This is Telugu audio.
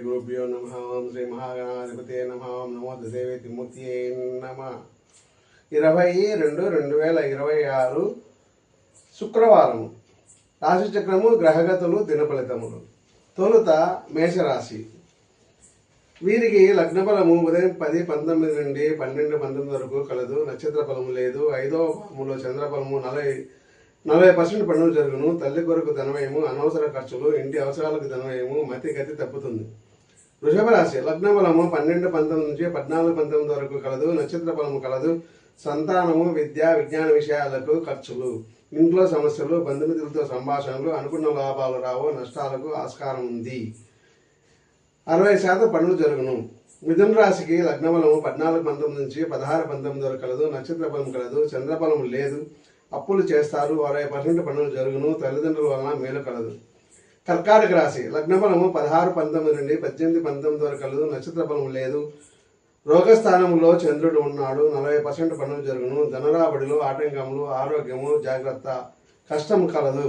గురుభ్యో నమః. ఓం శ్రీ మహాగణాధిపతే నమః. ఓం నమో దేవేతి మూర్తియే నమః. 20/2/2026 శుక్రవారం. రాశి చక్రము, గ్రహగతులు, దిన ఫలితములు. తొలుత మేషరాశి. వీరికి లగ్న ఫలము ఉదయం 10:19 నుండి 12:19 వరకు కలదు. నక్షత్ర ఫలము లేదు. 5వ భావములో చంద్రఫలము 40% పనులు జరుగును. తల్లి కొరకు ధనవ్యయము, అనవసర ఖర్చులు, ఇంటి అవసరాలకు ధనవ్యయము, మతి గతి తప్పుతుంది. వృషభ రాశి. లగ్న ఫలము 12:19 నుంచి 14:19 వరకు కలదు. నక్షత్ర ఫలము కలదు. సంతానము, విద్య, విజ్ఞాన విషయాలకు ఖర్చులు, ఇంట్లో సమస్యలు, బంధుమిత్రులతో సంభాషణలు, అనుకున్న లాభాలు రావు, నష్టాలకు ఆస్కారం ఉంది. 60% పనులు జరుగును. మిథున రాశికి లగ్న ఫలము 14:19 నుంచి 16:19 వరకు కలదు. నక్షత్ర ఫలం కలదు. చంద్రఫలం లేదు. అప్పులు చేస్తారు. 60% పనులు జరుగును. తల్లిదండ్రుల వలన మేలు కలదు. కర్కాటక రాశి. లగ్న ఫలము 16:19 నుండి 18:19 వరకు కలదు. నక్షత్ర ఫలం లేదు. రోగస్థానంలో చంద్రుడు ఉన్నాడు. 40% పనులు జరుగును. ధనరాబడిలో ఆటంకములు, ఆరోగ్యము జాగ్రత్త, కష్టం కలదు.